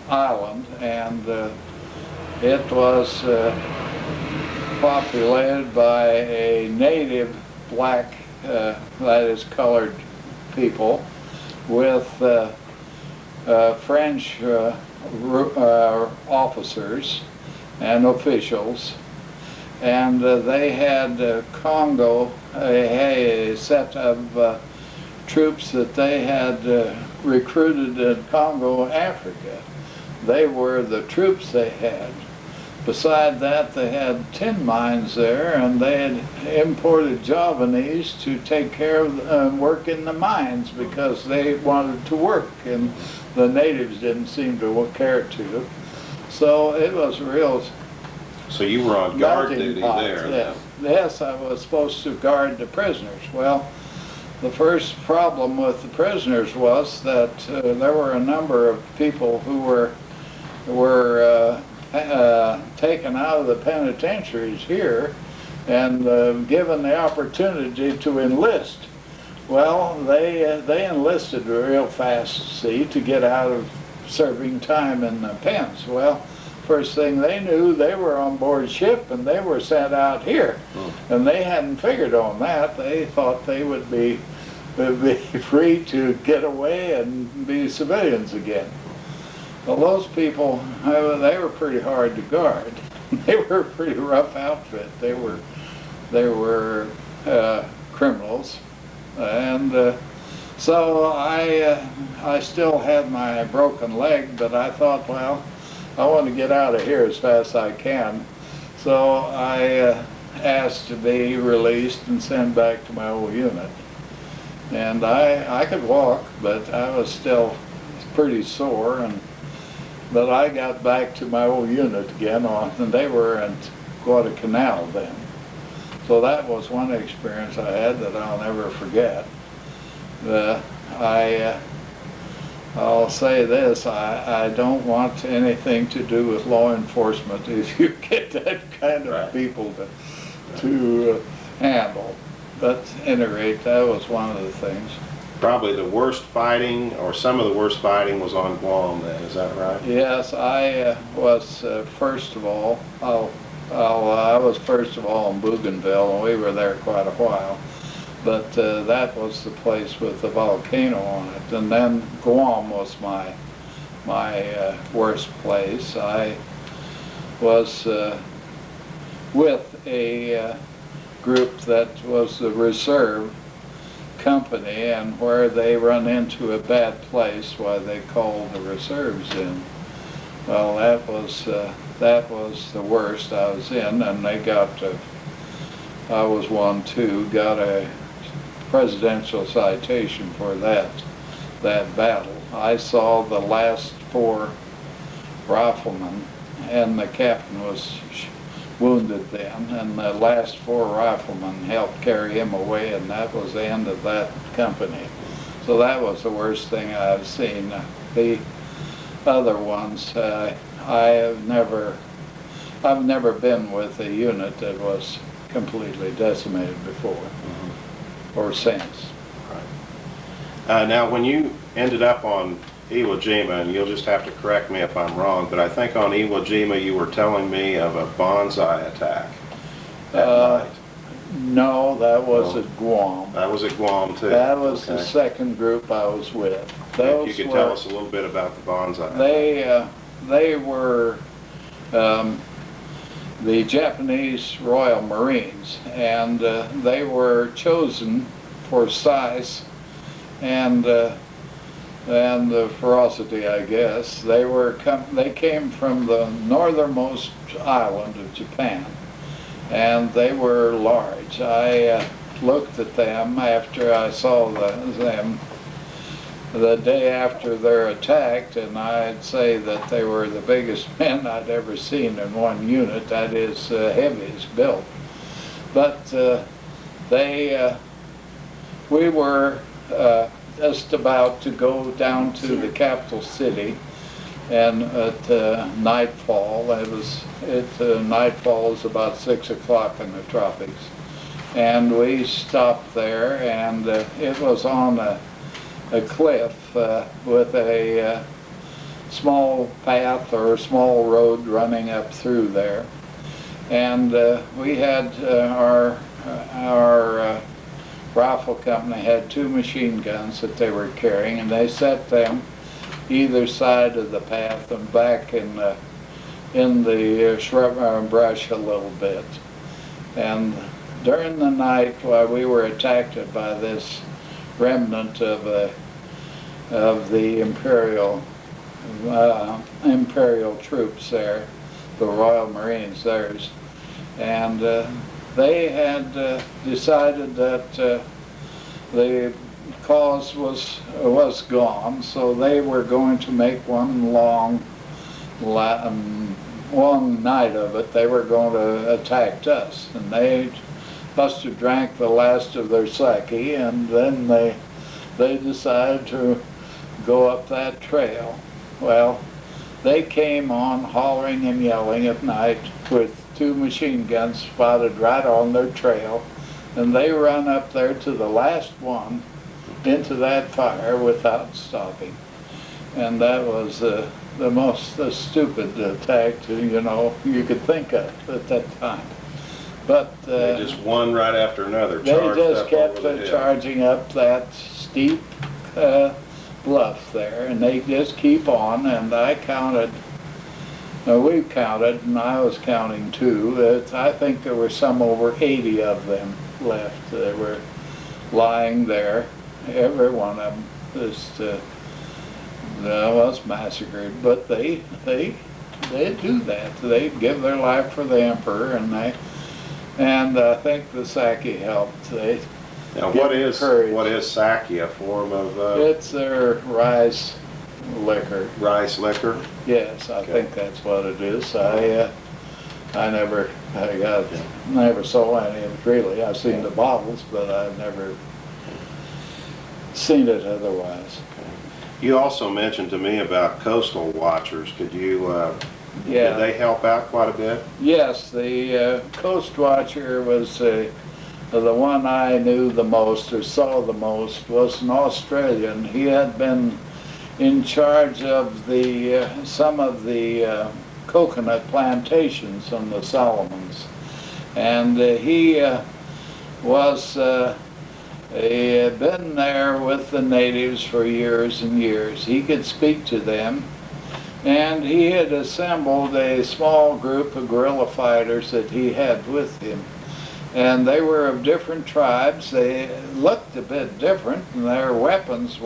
island, and it was populated by a native black, that is colored people, with French officers and officials, and they had Congo, a set of troops that they had recruited in Congo, Africa. They were the troops they had, beside that, they had tin mines there, and they had imported Javanese to take care of work in the mines because they wanted to work, and the natives didn't seem to care to. So it was a real. So you were on guard melting duty pot, there. yeah. Yes, I was supposed to guard the prisoners. Well, the first problem with the prisoners was that there were a number of people who were taken out of the penitentiaries here and given the opportunity to enlist. Well, they enlisted real fast, see, to get out of serving time in the pens. Well, first thing they knew, they were on board ship and they were sent out here. And they hadn't figured on that. They thought they would be free to get away and be civilians again. Well, those people, they were pretty hard to guard. They were a pretty rough outfit. They were criminals. And so I still had my broken leg, but I thought, well, I want to get out of here as fast as I can. So I asked to be released and sent back to my old unit. And I could walk, but I was still pretty sore. But I got back to my old unit again, and they were at Guadalcanal then. So that was one experience I had that I'll never forget. I'll say this, I don't want anything to do with law enforcement if you get that kind of people to handle. But at any rate, that was one of the things. Probably the worst fighting, or some of the worst fighting, was on Guam then, is that right? Yes, I was first of all, I was first of all in Bougainville, and we were there quite a while. But that was the place with the volcano on it. And then Guam was my worst place. I was with a group that was the reserve company, and where they run into a bad place, why they called the reserves in. Well, that was the worst I was in, and they I was one too, got a presidential citation for that battle. I saw the last 4 riflemen, and the captain was wounded then, and the last 4 riflemen helped carry him away, and that was the end of that company. So that was the worst thing I've seen. The other ones, I've never been with a unit that was completely decimated before. Or since. Right. Now, when you ended up on Iwo Jima, and you'll just have to correct me if I'm wrong, but I think on Iwo Jima you were telling me of a bonsai attack that night. No, that was at Guam. That was at Guam too. That was the second group I was with. If you could tell us a little bit about the bonsai. They were the Japanese Royal Marines, and they were chosen for size and the ferocity, I guess. They came from the northernmost island of Japan, and they were large. I looked at them after I saw them the day after their attack, and I'd say that they were the biggest men I'd ever seen in one unit, that is heaviest built. But we were just about to go down to the capital city, and at nightfall, nightfall is about 6 o'clock in the tropics, and we stopped there, and it was on a cliff with a small path or a small road running up through there. And we had our rifle company had 2 machine guns that they were carrying, and they set them either side of the path and back in the shrub brush a little bit. And during the night, while we were attacked by this remnant of the imperial troops there, the Royal Marines, theirs. And they had decided that the cause was gone, so they were going to make one long night of it. They were going to attack us, and they must have drank the last of their sake, and then they decided to go up that trail. Well, they came on hollering and yelling at night with 2 machine guns spotted right on their trail, and they run up there to the last one into that fire without stopping. And that was the most stupid attack you could think of at that time. But they just one right after another. They just kept charging up that steep bluff there, and they just keep on. And I counted. We counted, and I was counting too. I think there were some over 80 of them left. They were lying there. Every one of them was massacred. But they do that. They give their life for the emperor, and I think the sake helped. Now, what is sake? A form of? It's their rice liquor. Rice liquor. Yes, I think that's what it is. I never saw any of it really. I've seen the bottles, but I've never seen it otherwise. You also mentioned to me about coastal watchers. Could you? Yeah. Did they help out quite a bit? Yes, the Coast Watcher was the one I knew the most or saw the most. Was an Australian. He had been in charge of some of the coconut plantations on the Solomons, and he had been there with the natives for years and years. He could speak to them, and he had assembled a small group of guerrilla fighters that he had with him, and they were of different tribes. They looked a bit different, and their weapons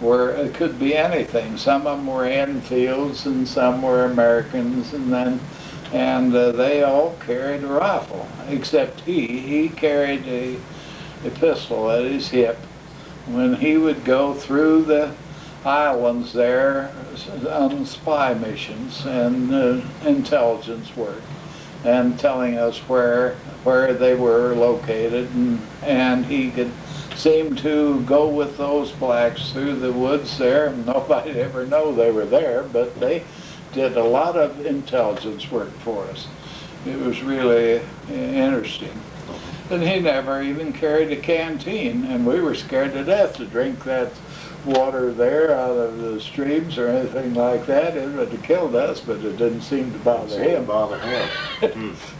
it could be anything. Some of them were Enfields, and some were Americans, and they all carried a rifle, except he carried a pistol at his hip when he would go through the islands there on spy missions and intelligence work, and telling us where they were located, and he could seem to go with those blacks through the woods there, and nobody'd ever know they were there, but they did a lot of intelligence work for us. It was really interesting. And he never even carried a canteen, and we were scared to death to drink that water there out of the streams or anything like that. It would have killed us, but it didn't seem to bother him.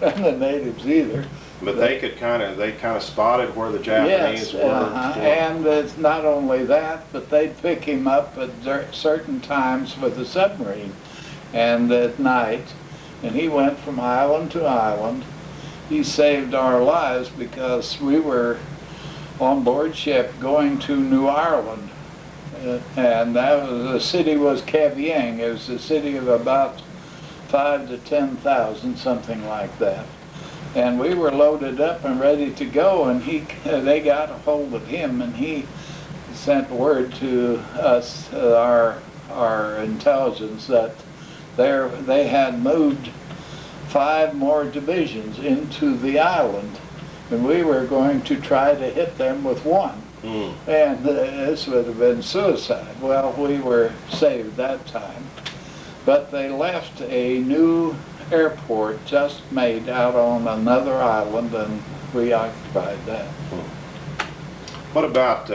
And the natives either. But they kind of spotted where the Japanese were. And it's not only that, but they'd pick him up at certain times with a submarine, and at night, and he went from island to island. He saved our lives because we were on board ship going to New Ireland, and the city was Kavieng. It was a city of about 5,000 to 10,000, something like that. And we were loaded up and ready to go, and they got a hold of him, and he sent word to us, our intelligence, that they had moved 5 more divisions into the island, and we were going to try to hit them with one. And this would have been suicide. Well, we were saved that time. But they left a new airport just made out on another island, and we occupied that. What about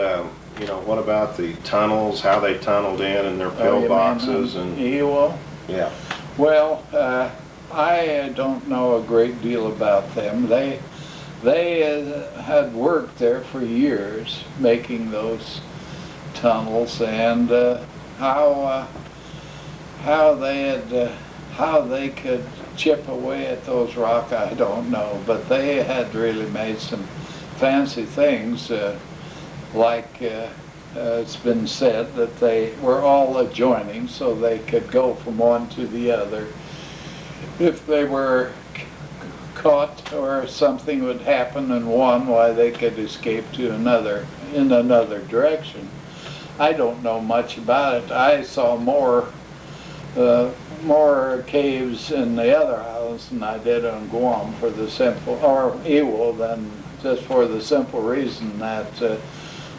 what about the tunnels? How they tunneled in their pillboxes and Ewell? Yeah. Well, I don't know a great deal about them. They had worked there for years making those tunnels, and how they could chip away at those rocks, I don't know. But they had really made some fancy things, like it's been said that they were all adjoining, so they could go from one to the other. if they were caught or something would happen in one, why they could escape to another, in another direction. I don't know much about it. I saw more caves in the other islands than I did on Guam for the simple, or Ewell, than just for the simple reason that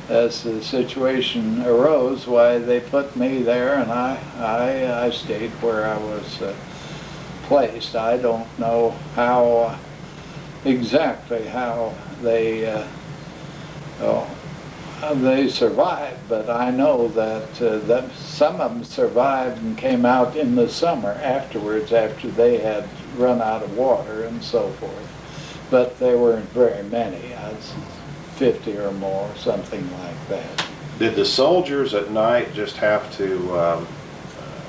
as the situation arose, why they put me there, and I stayed where I was placed. I don't know how exactly how they survived, but I know that some of them survived and came out in the summer afterwards, after they had run out of water and so forth. But there weren't very many. I'd say 50 or more, something like that. Did the soldiers at night just have to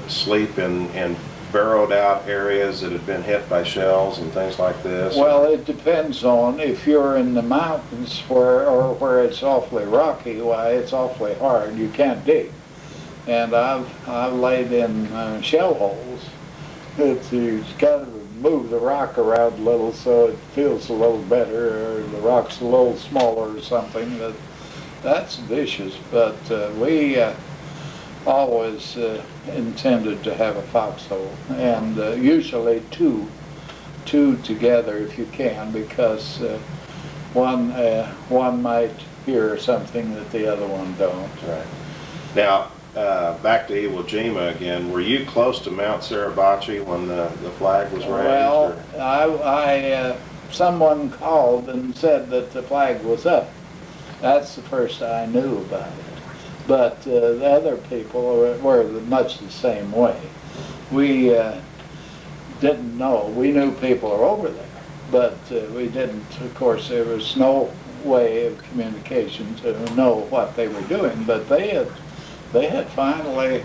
sleep in burrowed out areas that had been hit by shells and things like this? Well, it depends on if you're in the mountains where it's awfully rocky. Why, it's awfully hard. You can't dig. And I've laid in shell holes. You kind of move the rock around a little so it feels a little better, or the rock's a little smaller or something. That's vicious, but we always intended to have a foxhole, and usually two together if you can, because one might hear something that the other one don't. Right. Now, back to Iwo Jima again. Were you close to Mount Suribachi when the flag was raised? Well, someone called and said that the flag was up. That's the first I knew about it. But the other people were much the same way. We didn't know. We knew people are over there, but we didn't. Of course, there was no way of communication to know what they were doing. But they had finally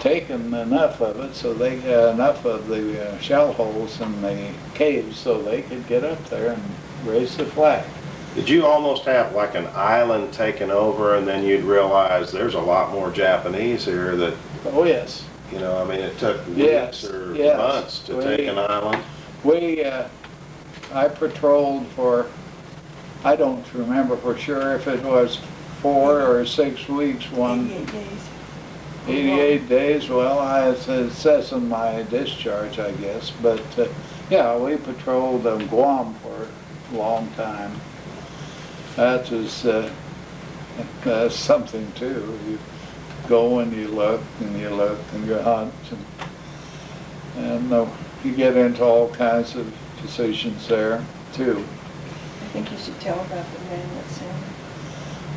taken enough of it, so they enough of the shell holes in the caves, so they could get up there and raise the flag. Did you almost have like an island taken over, and then you'd realize there's a lot more Japanese here that... Oh, yes. You know, I mean, it took weeks or months to take an island. I patrolled for, I don't remember for sure if it was 4 or 6 weeks. 88 days. 88 days, well, it says in my discharge, I guess. But, yeah, we patrolled Guam for a long time. That was something too. You go and you look and you look and you hunt, and you get into all kinds of decisions there too. I think you should tell about the man that's in.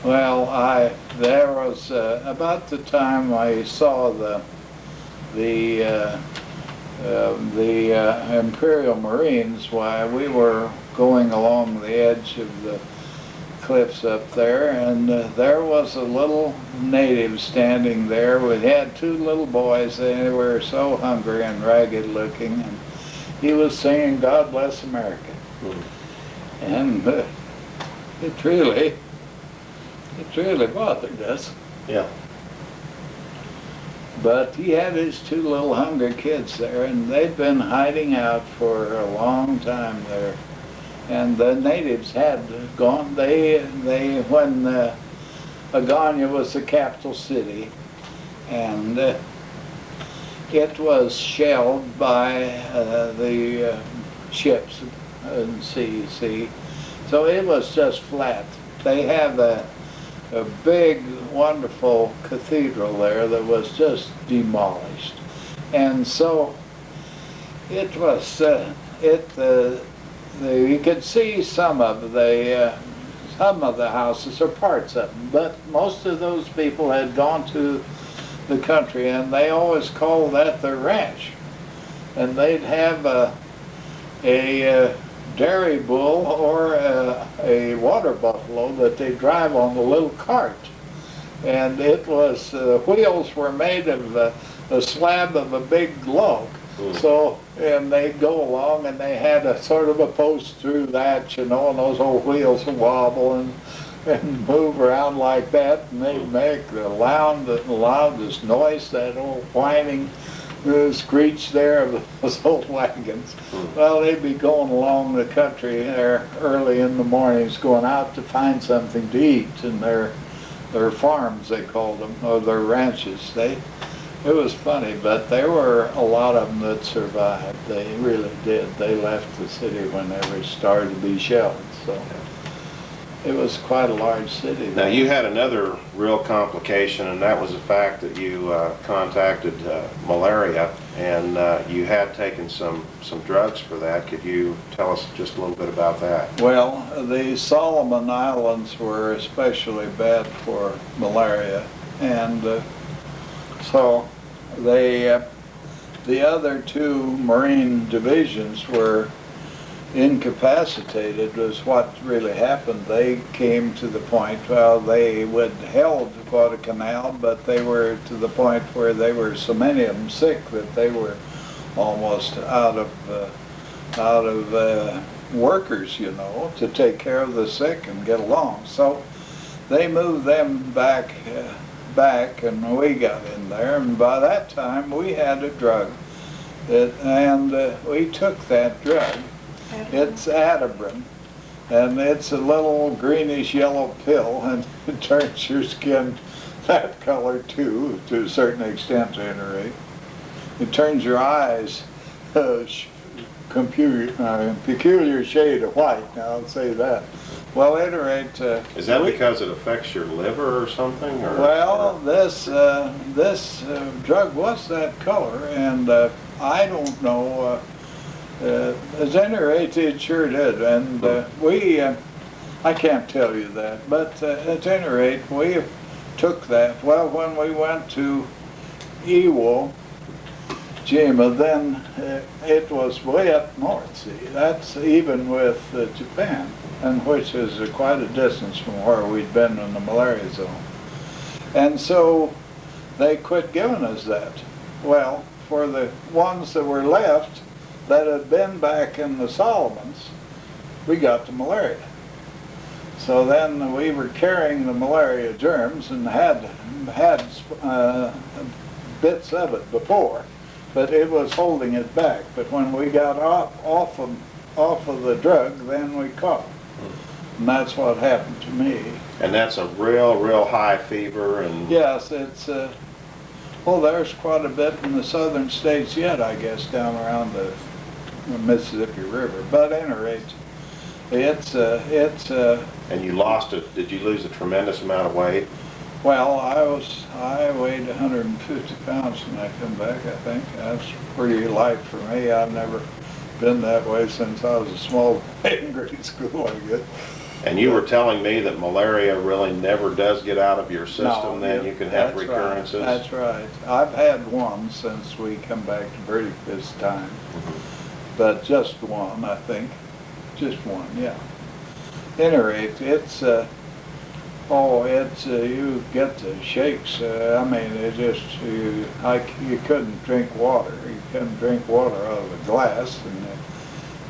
Well, there was about the time I saw the Imperial Marines. Why, we were going along the edge of the cliffs up there, and there was a little native standing there. We had 2 little boys. They were so hungry and ragged looking, and he was singing "God Bless America." And it really bothered us. Yeah. But he had his 2 little hungry kids there, and they'd been hiding out for a long time there. And the natives had gone. When Agana was the capital city, and it was shelled by the ships and sea. So it was just flat. They have a big, wonderful cathedral there that was just demolished, and so it was you could see some of the houses or parts of them, but most of those people had gone to the country, and they always called that their ranch. And they'd have a dairy bull or a water buffalo that they drive on a little cart, and it was wheels were made of a slab of a big log. So, and they'd go along, and they had a sort of a post through that, and those old wheels would wobble and move around like that, and they'd make the loudest noise, that old whining the screech there of those old wagons. Well, they'd be going along the country there early in the mornings, going out to find something to eat in their farms, they called them, or their ranches. It was funny, but there were a lot of them that survived. They really did. They left the city whenever it started to be shelled. So it was quite a large city. Now, you had another real complication, and that was the fact that you contacted malaria, and you had taken some drugs for that. Could you tell us just a little bit about that? Well, the Solomon Islands were especially bad for malaria, and so the other two Marine divisions were incapacitated, was what really happened. They came to the point, well, they would held Guadalcanal, but they were to the point where they were so many of them sick that they were almost out of workers, you know, to take care of the sick and get along. So they moved them back, and we got in there, and by that time we had a drug, and we took that drug. It's Adabrin, and it's a little greenish yellow pill, and it turns your skin that color too, to a certain extent, to any rate. It turns your eyes peculiar shade of white, now I'll say that. Well, at any rate... Is that because it affects your liver or something? Or, well, this drug was that color, and I don't know... at any rate, it sure did, and I can't tell you that, but at any rate, we took that. Well, when we went to Iwo Jima, then it was way up north, see, that's even with Japan, and which is quite a distance from where we'd been in the malaria zone. And so they quit giving us that. Well, for the ones that were left, that had been back in the Solomons, we got the malaria. So then we were carrying the malaria germs and had bits of it before, but it was holding it back. But when we got off of the drug, then we caught it. And that's what happened to me. And that's a real high fever, and... Yes, it's... well, there's quite a bit in the southern states yet, I guess, down around the Mississippi River. But at any rate, it's And you lost it. Did you lose a tremendous amount of weight? well, I weighed 150 pounds when I come back, I think. That's pretty light for me. I've never been that way since I was a small boy in grade school, I guess. And you were telling me that malaria really never does get out of your system, No, then you can have that's recurrences? Right, that's right. I've had one since we come back to Hedrick this time. But just one, I think. Just one, yeah. At any rate, it's, you get the shakes. I mean, it just, you couldn't drink water. You couldn't drink water out of a glass, and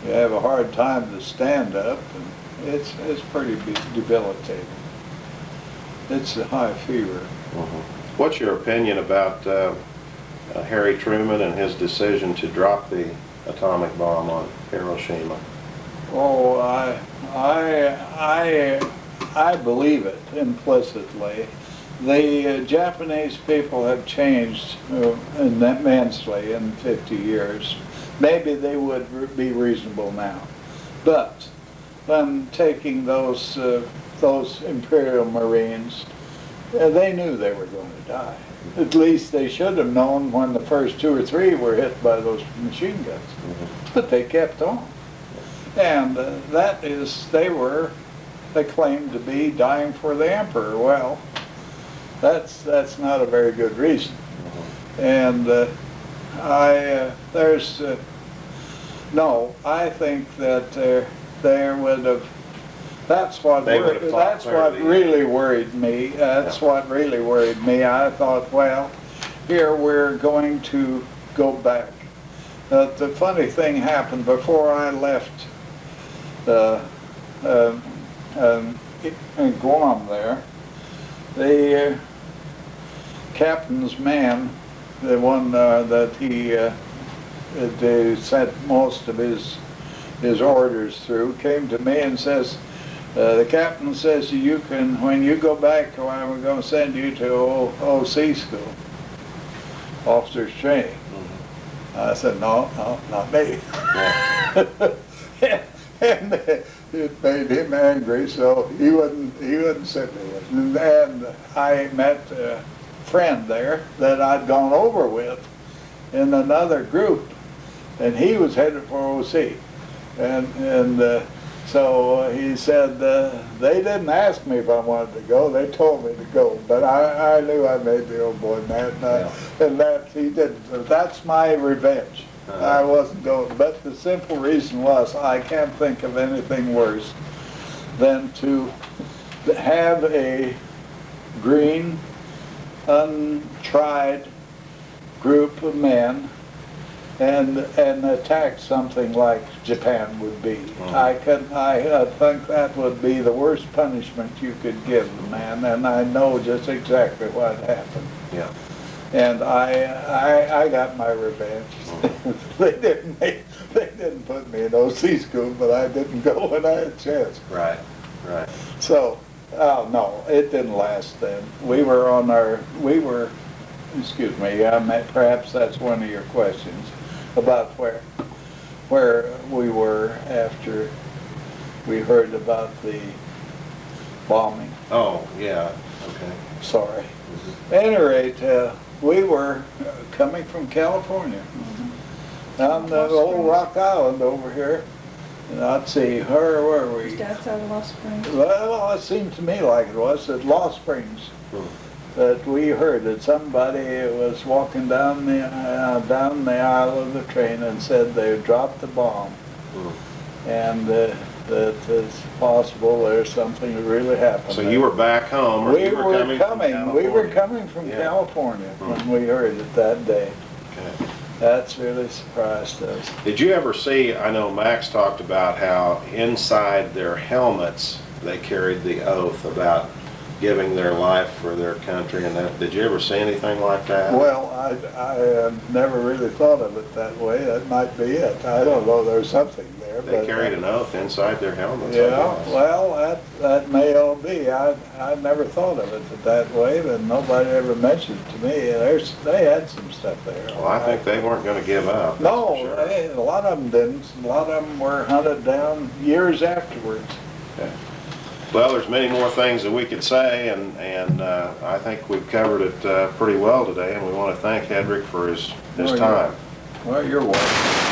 you have a hard time to stand up, and it's pretty debilitating. It's a high fever. What's your opinion about Harry Truman and his decision to drop the atomic bomb on Hiroshima? Oh, I believe it implicitly. The Japanese people have changed immensely in 50 years. Maybe they would be reasonable now. But when taking those Imperial Marines, they knew they were going to die. At least they should have known when the first 2 or 3 were hit by those machine guns. But they kept on. And they claimed to be dying for the emperor. Well, that's not a very good reason. And I think that there would have. That's what really worried me. That's what really worried me. I thought, well, here we're going to go back. The funny thing happened before I left in Guam there. The captain's man the one that they sent most of his orders through, came to me and says, the captain says you can, when you go back, we're going to send you to OC school, officers training. I said, no, not me. And it made him angry, so he wouldn't send me. And I met a friend there that I'd gone over with in another group, and he was headed for OC. And so he said, they didn't ask me if I wanted to go, they told me to go. But I knew I made the old boy mad, and that he didn't. That's my revenge. I wasn't going, but the simple reason was I can't think of anything worse than to have a green, untried group of men and attack something like Japan would be. I think that would be the worst punishment you could give a man, and I know just exactly what happened. Yeah. And I got my revenge. They didn't put me in OC school, but I didn't go when I had a chance. Right. So, no, it didn't last then. We were, excuse me, perhaps that's one of your questions about where we were after we heard about the bombing. Oh, yeah, okay. Sorry. At any rate, we were coming from California, down the old Rock Island over here. And I'd see, where were we? Just outside of Lost Springs. Well, it seemed to me like it was at Lost Springs that we heard that somebody was walking down the aisle of the train and said they dropped the bomb, and that it's possible there's something that really happened. So you were back home, or We you were coming from California? We were coming from California when we heard it that day. Okay. That's really surprised us. Did you ever see, I know Max talked about how inside their helmets they carried the oath about giving their life for their country, and that, did you ever see anything like that? Well, I never really thought of it that way. That might be it. I don't know, there's something there. They carried an oath inside their helmets. Yeah, well, that may all be. I never thought of it that way, but nobody ever mentioned it to me. They had some stuff there. Well, I think they weren't going to give up. No, that's for sure. a lot of them didn't. A lot of them were hunted down years afterwards. Okay. Well, there's many more things that we could say, and I think we've covered it pretty well today, and we want to thank Hedrick for his time. Well, you're welcome.